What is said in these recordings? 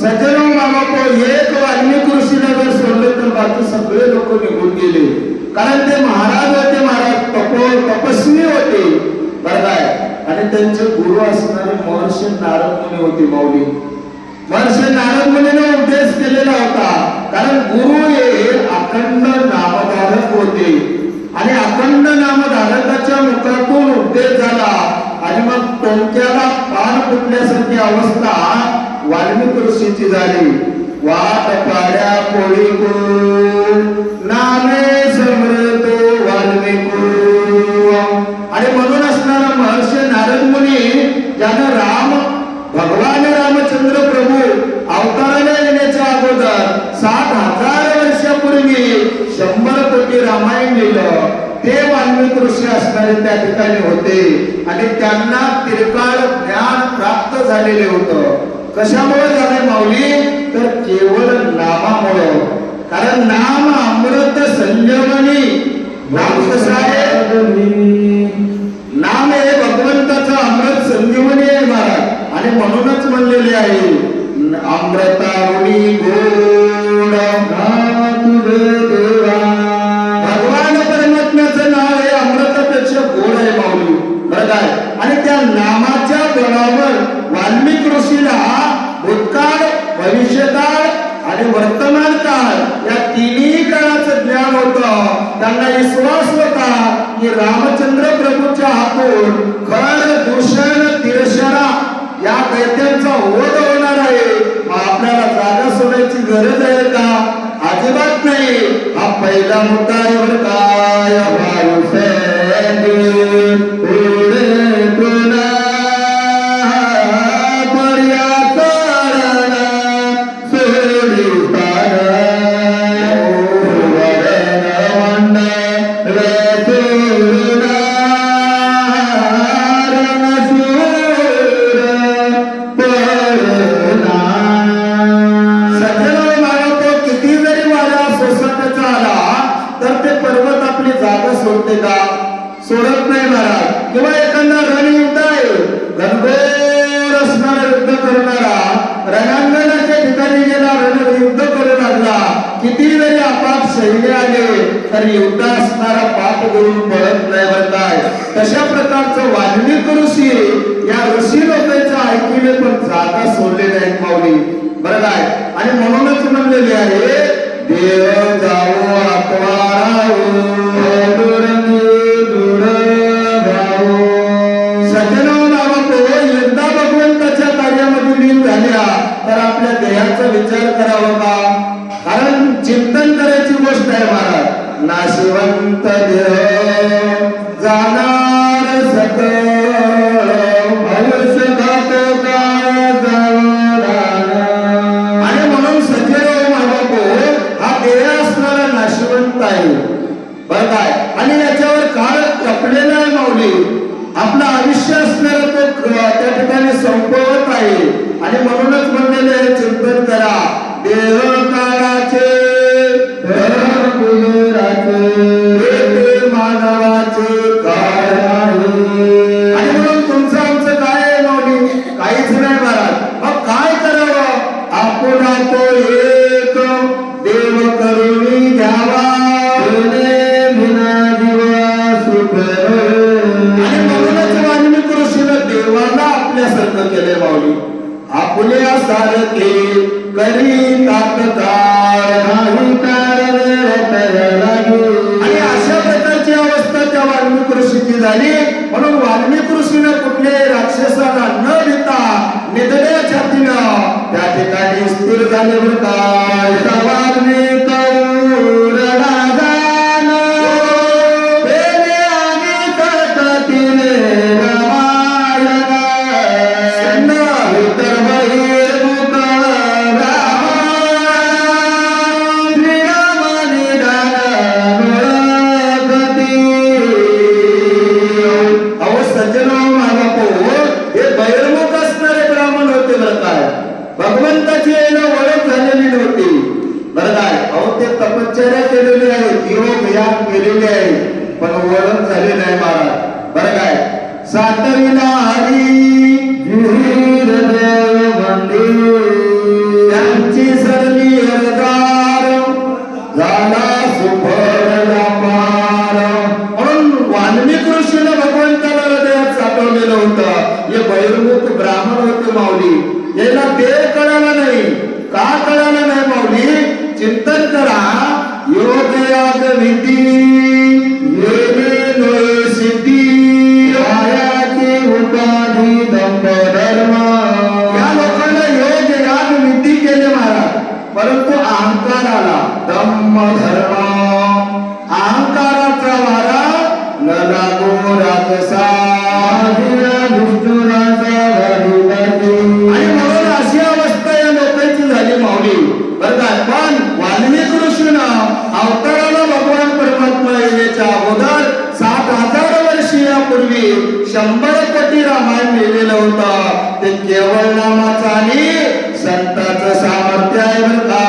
सज्जनो मामा को एक वाल्मिक ऋषीला त्यांचे गुरु असणारे महर्षी नारद मुनी होते माऊली. महर्षी नारद मुनीने उपदेश केलेला होता, कारण गुरु हे अखंड नामधारक होते आणि अखंड नामधारकाच्या मुखातून उपदेश झाला आणि मग टोमक्याला पान फुटल्यासारखी अवस्था वाल्मिक ऋषीची झाली. वाट पाड्या कोळीको नामे समृतो वाल्मिको. आणि म्हणून असणारा महर्षी नारद मुनी ज्यानं भगवान रामचंद्र प्रभू अवताराला येण्याच्या अगोदर 60,000 वर्षापूर्वी 100 कोटी रामायण लिहिलं, ते वाल्मिक ऋषी असणारे त्या ठिकाणी होते आणि त्यांना तिरकाळ ज्ञान प्राप्त झालेले होतं. कशामुळे झाले माऊली? तर केवळ नामामुळे. कारण नाम अमृत संजीवनी. नाम कसं आहे? नाम हे भगवंताचं अमृत संजीवनी आहे महाराज. आणि म्हणूनच म्हणलेले आहे अमृतावणी गोड नाम तुझे देवा. भगवान परमात्म्याचं नाव हे अमृतापेक्षा गोड आहे माऊली, बरं काय? आणि त्या नामाच्या बळावर वाल्मिक ऋषीला भूतकाळ, भविष्यकाळ आणि वर्तमान काळ या तिन्ही काळाचं ज्ञान होतं. त्यांना विश्वास होता की रामचंद्र प्रभूच्या हातून खर दूषण तिरस्कारा या दैत्यांचा वध होणार आहे. आपल्याला जागा सोडायची गरज आहे का? अजिबात नाही. हा पहिला मुद्दा आहे बरं काय? सोडत नाही महाराज. किंवा एखादा रणयुद्ध आहे, घनघोर असणारा युद्ध करणारा रणांगणाच्या ठिकाणी गेला, रणयुद्ध करू लागला. किती जरी आपाप सैन्य आले तरी युद्ध असणारा पाठ घेऊन पळत नाही बरं काय? तशा प्रकारचं वाल्मिक ऋषी या ऋषी लोकांचं ऐकले पण जागा सोडले नाहीत माऊली, बरं काय? आणि म्हणूनच म्हणलेले आहे देव जावो आत्मारा तर आपल्या देहाचा विचार करावा का? कारण चिंतन करायची गोष्ट आहे महाराज. नाशिवंत देह जाणार सकळ आयुष्य जातो काय जाणार. आणि म्हणून सज्जन महाबापो हा देह असणारा नाशिवंत आहे, बरं काय? आणि याच्यावर काळ टपलेला आहे माऊली. आपलं आयुष्य असणारा तो त्या ठिकाणी संपवत आहे. आणि म्हणूनच म्हणलेले चिंतन करा देह काळाचे मानवाचे काय आहे. आणि म्हणून तुमचं आमचं काय आहे माऊली? काहीच नाही महाराज. मग काय करावं? आपुला तो एक देव करुणी घ्यावा. आणि म्हणूनच वाल्मिक ऋषीने देवाला आपल्यासारखं केलंय माऊली. आपुले सारखे करी तात्काळ नाही कारण. आणि अशा प्रकारची अवस्था त्या वाल्मिक ऋषीची झाली. म्हणून वाल्मिक ऋषीने कुठल्याही राक्षसाला न देता निधड्या छातीनं त्या ठिकाणी स्थिर झाले बरं काय? वाल्मिक भगवंताची ओळख झालेली नव्हती, बरं काय? अहो ते तपश्चर्या केलेली आहे, योग याग केलेले आहे, पण ओळख झाली नाही महाराज, बरं काय? सातविला हरी त्यांची सरली हरदार झाला सुफळला पार. म्हणून वाल्मिक ऋषीने भगवंताला हृदयात साठवलेलं होतं. होती माऊली. याला देव कळाला नाही. का कळाला नाही माऊली? चिंतन करा. योग याग विधी येणे नोय सिद्धी मायाची उपाधी दंभ धर्म. या लोकांना योग याग विधी केले महाराज, परंतु अहंकार आला. दंभ धर्म, अहंकाराचा वारा न लागो राजसा. आणि म्हणून अशी अवस्था या लोकांची झाली माऊली. बरं काय, पण वाल्मिक ऋषीनं अवताराला भगवान परमात्मा येण्याच्या अगोदर 7,000 वर्षीयापूर्वी 100 कोटी रामायण लिहिलेलं होतं. ते केवळ नामाचं आणि संतांचं सामर्थ्य आहे. बरं का,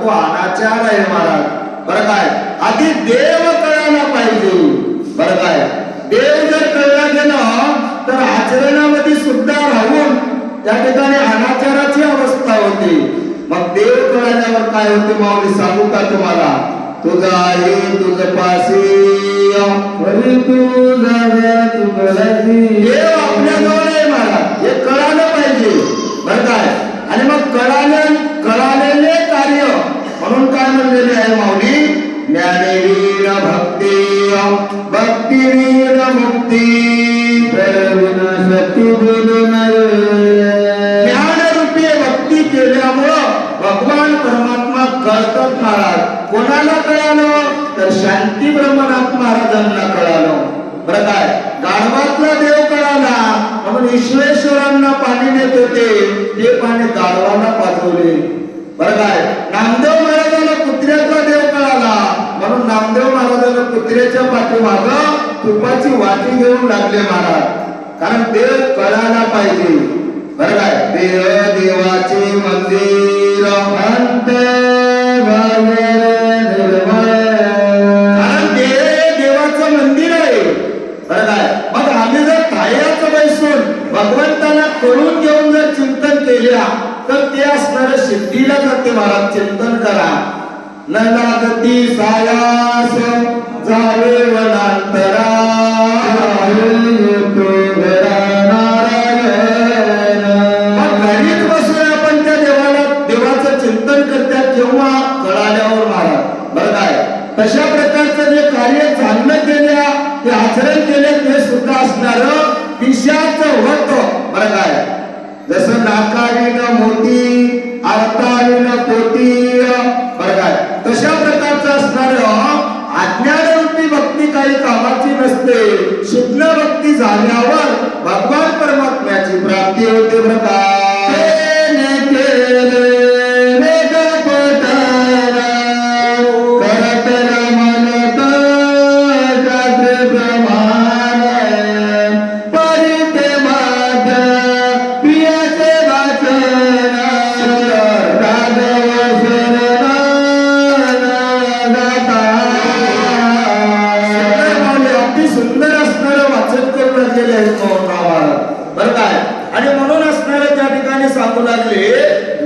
तो अनाचार आहे महाराज. बरं काय, आधी देव कळायला पाहिजे. बरं काय, देव जर कळला गेलं तर आचरणामध्ये सुद्धा राहून त्या ठिकाणी अनाचाराची अवस्था होती. मग देव कळाल्यावर काय होते माऊली सांगू का तुम्हाला? तुझा आहे तुझ पाशी देव आपल्याजवळ आहे महाराज, हे कळालं पाहिजे. बरं काय, आणि मग कळालेले कार्य म्हणून काय म्हणलेले आहे माऊली? ज्ञानेवीन भक्ती भक्तिवीन मुक्ती ज्ञानरूपी भक्ती केल्यामुळं भगवान परमात्मा कळतात महाराज. कोणाला कळालं? तर शांती ब्रह्मनाथ महाराजांना कळालं. बरं काय, गाढवातला देव कळाला म्हणून ईश्वरेश्वरांना पाणी देत होते, ते पाणी गाढवाला पाठवले. बरं काय, नामदेव महाराजांना कुत्र्यातला देव कळाला म्हणून नामदेव महाराजांना कुत्र्याच्या पाठीमागं तुपाची वाटी घेऊन लागले महाराज. कारण देव कळायला पाहिजे. बरं काय, देव देवाचे मंदिर अंत कारण देवाचं मंदिर आहे. बरं काय, मग आम्ही जर थायाचं बैसून भगवंताला करून घेऊन जर चिंतन केल्या तर ते असणार सिद्धीला जाते महाराज. चिंतन करा. न लागती सायास जावे वनांतरा घरीच बसून आपण त्या देवाचं चिंतन करतात केव्हा? कळाल्यावर महाराज. बरं काय, तशा प्रकारचं जे कार्य चांगलं केल्या ते आचरण केले ते सुद्धा असणार पिशाचं होतं. बरं काय, जसं नाकाविन मोती अर्थाविन पोती. बरं काय, तशा प्रकारचं असणार अज्ञानरूपी भक्ती काही कामाची नसते. शुद्ध भक्ती झाल्यावर भगवान परमात्म्याची प्राप्ती होते. बरं काय,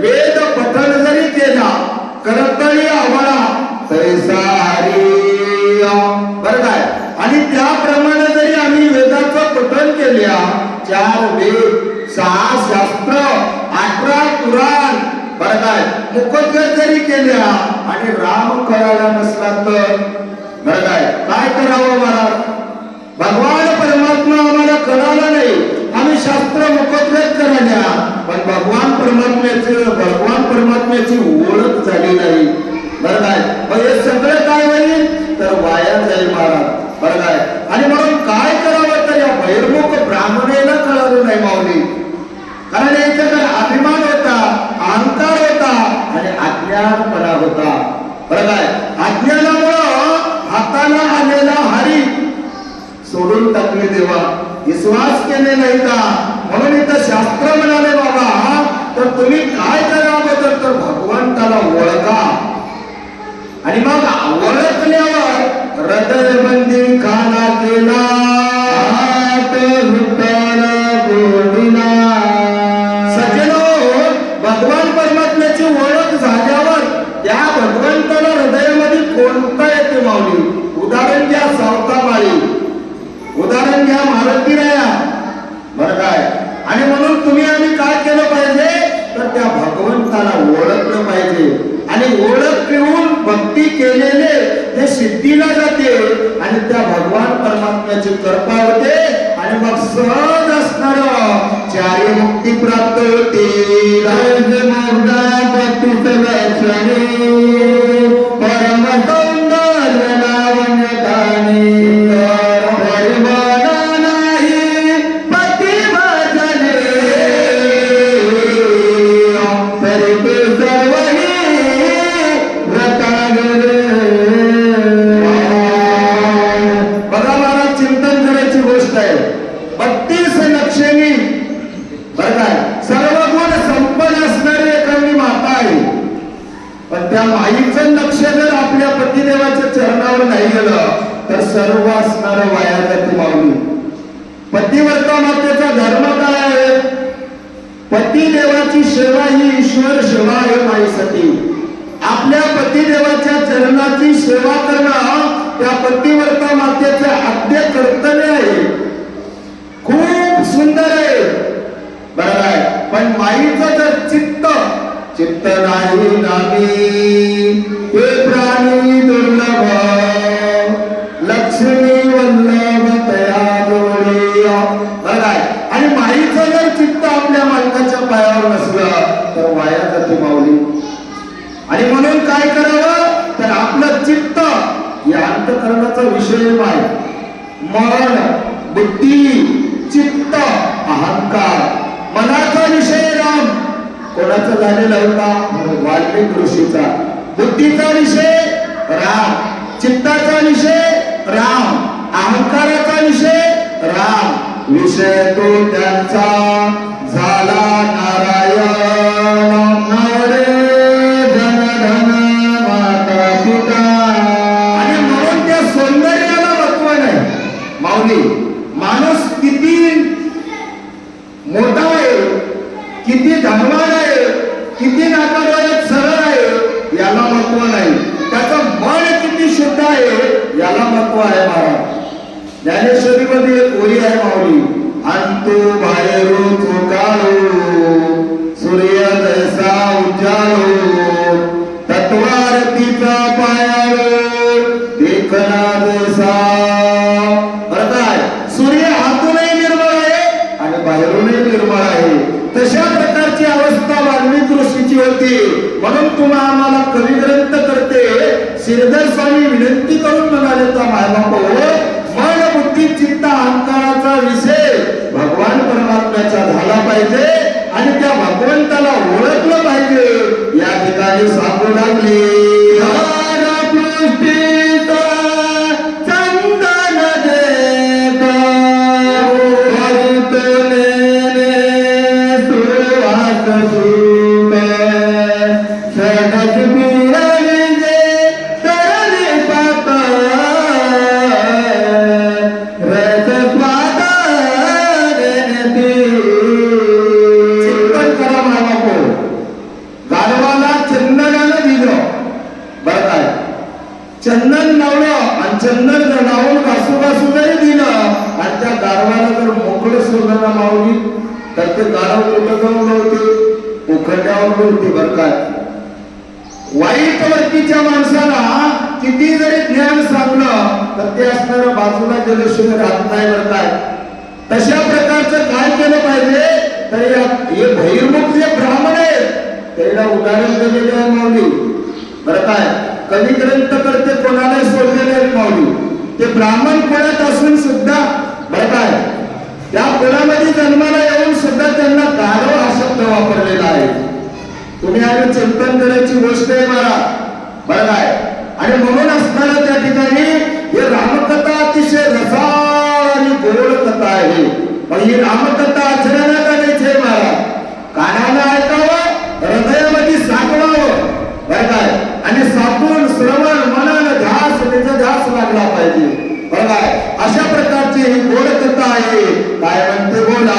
वेद पठण जरी केला करतळी आम्हाला तैसा हरी. बरं काय, आणि त्याप्रमाणे जरी आम्ही वेदाचं पठण केल्या 4 वेद 6 शास्त्र 18 पुराण. बरं काय, मुखोद्गत जरी केल्या आणि राम कळाला नसला तर बरं काय करावं महाराज? भगवान परमात्मा आम्हाला कळाला नाही, आम्ही शास्त्र मुखोद्गत करायला पण भगवान परमात्म्याची ओळख झाली नाही. बरं काय, मग हे सगळं काय होईल? तर वाया जाईल महाराज. बरं काय, आणि म्हणून काय करावं तर या बहिर्मुख ब्राह्मणेला कळालं नाही माऊली. कारण याच्याकडे अभिमान नाही का? म्हणून इथं शास्त्र म्हणाले बाबा, तर तुम्ही काय करा अगोदर तर भगवंताला ओळखा, आणि मग ओळखल्यावर हृदय बंदी खाना केला सज्जनो, भगवान परमात्म्याची ओळख झाल्यावर त्या भगवंताला हृदयामध्ये कोणता येते माऊली? उदाहरण घ्या सावतामाळी, उदाहरण घ्या मारुती राया, बरं काय? आणि म्हणून तुम्ही आम्ही काय केलं पाहिजे तर त्या भगवंताला ओळखलं पाहिजे, आणि ओळख घेऊन भक्ती केलेले ते सिद्धीला जाते, आणि त्या भगवान परमात्म्याची कृपा होते, आणि मग सहज असणार चारी मुक्ती प्राप्त होते. परम सौंदर्य लावण्यकाने त्या माईचं लक्ष जर आपल्या पतिदेवाच्या चरणावर नाही गेलं तर सर्व असणार वाया जाते माऊली. पतिव्रता मातेचा धर्म काय आहे? पतिदेवाची सेवा ही ईश्वर सेवा आहे माईसाठी. आपल्या पतिदेवाच्या चरणाची सेवा करणं त्या पतिव्रता मातेचे आद्य कर्तव्य आहे. खूप सुंदर आहे, बरोबर आहे. पण माईचं जर चित्त नाही नामी हे प्राणी दुर्लभ, लक्ष्मी वल्लभ तया जोडी, बरं आहे. आणि माईचं जर चित्त आपल्या मालकाच्या पायावर नसलं तर वाया जाते माऊली. आणि म्हणून काय करावं तर आपलं चित्त या अंतःकरणाचा विषय आहे. मन, बुद्धी, चित्त, अहंकार, मनाचा विषय राम कोणाचा झालेला होता? वाल्मिक ऋषीचा. बुद्धीचा विषय राम, चित्ताचा विषय राम, अहंकाराचा विषय राम. विषय तो त्यांचा झाला नारायण, नवरे धन धन माता पिता. आणि म्हणून त्या सौंदर्याला महत्व नाही माऊली. माणूस किती मोठा आहे, किती धनवान आहे, किती नाकाडोळ्यात सरळ आहे याला महत्व नाही, त्याचं मन किती शुद्ध आहे याला महत्व आहे. महाराज ज्ञानेश्वरी मध्ये एक ओळी आहे माऊली, अंतु बाहेरू चोकाळू सूर्य जैसा उजाळू, तत्वारतीचा पायाळू देखना जैसा. बरं काय? सूर्य आतूनही निर्मळ आहे आणि बाहेरूनही निर्मळ आहे. तशा प्रकारची अवस्था वाल्मिक ऋषीची होती. म्हणून तुम्हा आम्हाला कवी ग्रंथ करते श्रीधर स्वामी विनंती करून म्हणाले, तर मायबाप मन, बुद्धी, चित्त, अहंकाराचा विषय भगवान परमात्म्याचा झाला पाहिजे, आणि त्या भगवंताला ओळखलं पाहिजे. या ठिकाणी सांगू लागले, चंदन लावलं आणि चंदन लावून घासू जरी दिलं आणि त्या गारवाला जर मोकळं सोडलं ना माऊली तर ते गारव कुठं जाऊन होते? उखंड्यावर होते. बरं काय? वाईट वर्तीच्या माणसाला किती जरी ज्ञान सांगलं तर ते असणारं बाजूला गेल्याशिवाय राहत नाही. बरं काय? तशा प्रकारचं काय केलं पाहिजे तर हे बहिर्मुख जे ब्राह्मण आहेत त्याला उदाहरण दिलेले आहे माऊली. बरं काय? कवी ग्रंथ करते कोणाला सोडलेले आहे माऊली. ते ब्राह्मण कुळात असून सुद्धा बरं काय त्या कुळामध्ये जन्माला येऊन सुद्धा त्यांना गाढव हा शब्द वापरलेला आहे. तुम्ही आम्ही चिंतन करायची गोष्ट आहे मला. बरं काय? आणि म्हणून असताना त्या ठिकाणी हे रामकथा अतिशय रसाळ आणि गोड कथा आहे. मग ही रामकथा आचरणात आणायची आहे महाराज. कानाला ऐकावं, हृदयामध्ये साठवावं बरं काय, आणि साठवून श्रवण मनन ध्यास निज ध्यास लागला पाहिजे बरं काय. अशा प्रकारची ही गोड कथा आहे. काय म्हणते बोला,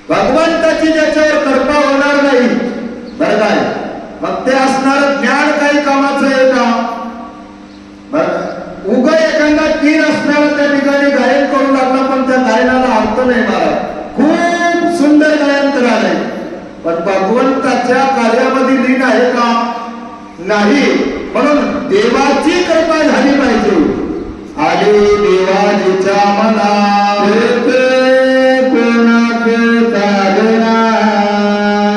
भगवंताची ज्याच्यावर कृपा होणार नाही बरं काय, मग ते असणार ज्ञान काही कामाचं आहे का बरं. उग एखादा तीर असणारा त्या ठिकाणी गायन करू लागला, पण त्या गायनाला अर्थ नाही महाराज. खूप सुंदर गायन करायला, पण भगवंताच्या कार्यामध्ये लीन आहे का नाही. म्हणून देवाची कृपा झाली पाहिजे. आले देवाजीच्या मना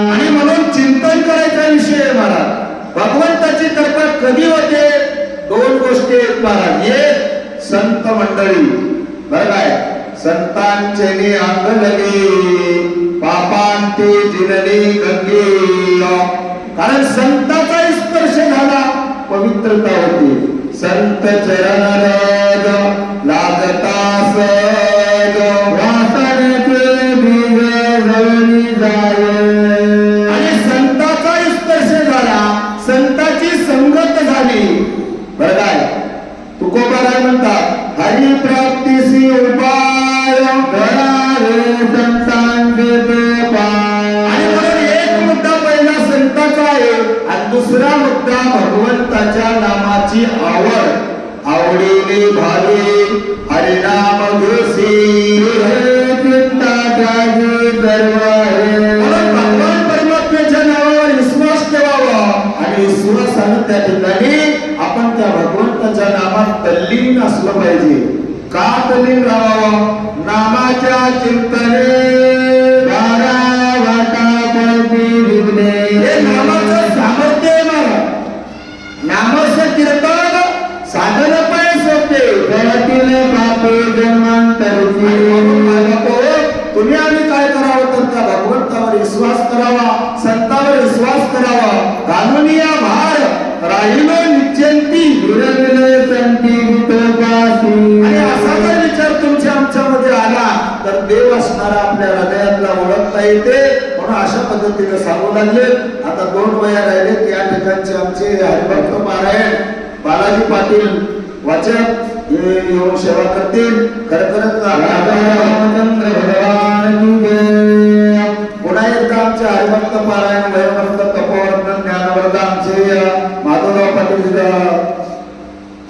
आणि म्हणून चिंतन करायचा विषय महाराज. भगवंताची कृपा कधी होते, दोन गोष्टी आहेत महाराज. एक संत मंडळी बरं काय, संतांचे अंग लगे पापांते जिनले गंगे. कारण संताचा स्पर्श झाला पवित्रता होती. संत चरण रज लागता सज वासनेचे बीज जळून जाय. आणि संताचा स्पर्श झाला, संताची संगत झाली बरं काय. तुकोबाराय म्हणतात, हरी प्राप्तीसी उपाय करावे संतांचे पाय. आणि म्हणून एक मुद्दा पहिला संताचा आहे, आणि दुसरा मुद्दा भगवंताच्या नामाची आवड. आवडीने भावे हरिनाम घोषी चिंता त्यागी सर्व. म्हणून भगवान परमात्म्याच्या नावावर विश्वास ठेवावा, आणि विश्वासानं त्या ठिकाणी आपण त्या भगवंताच्या नामात तल्लीन असलं पाहिजे. का तल्लीन राहावं, नामाच्या चिंतने हे नामाचं सामर्थ्य आहे महाराज. नामाचं कीर्तन साधन पाय सोपे जगातील पापे जन्मांतरची. तुम्ही आम्ही काय करावं तर त्या भगवंतावर विश्वास करावा, संतावर विश्वास करावा. कानुनिया भार राहिलो निश्चंती संती. आणि असा जर विचार तुमच्या आमच्यामध्ये आला तर देव असणारा आपल्या हृदयातला ओळखता येते. म्हणून अशा पद्धतीने सांगू लागले. आता 2 वया राहिले. या ठिकाणचे आमचे हरिभक्त पारायण बालाजी पाटील वाचक हे येऊन सेवा करतील. खरखरच रामचंद्र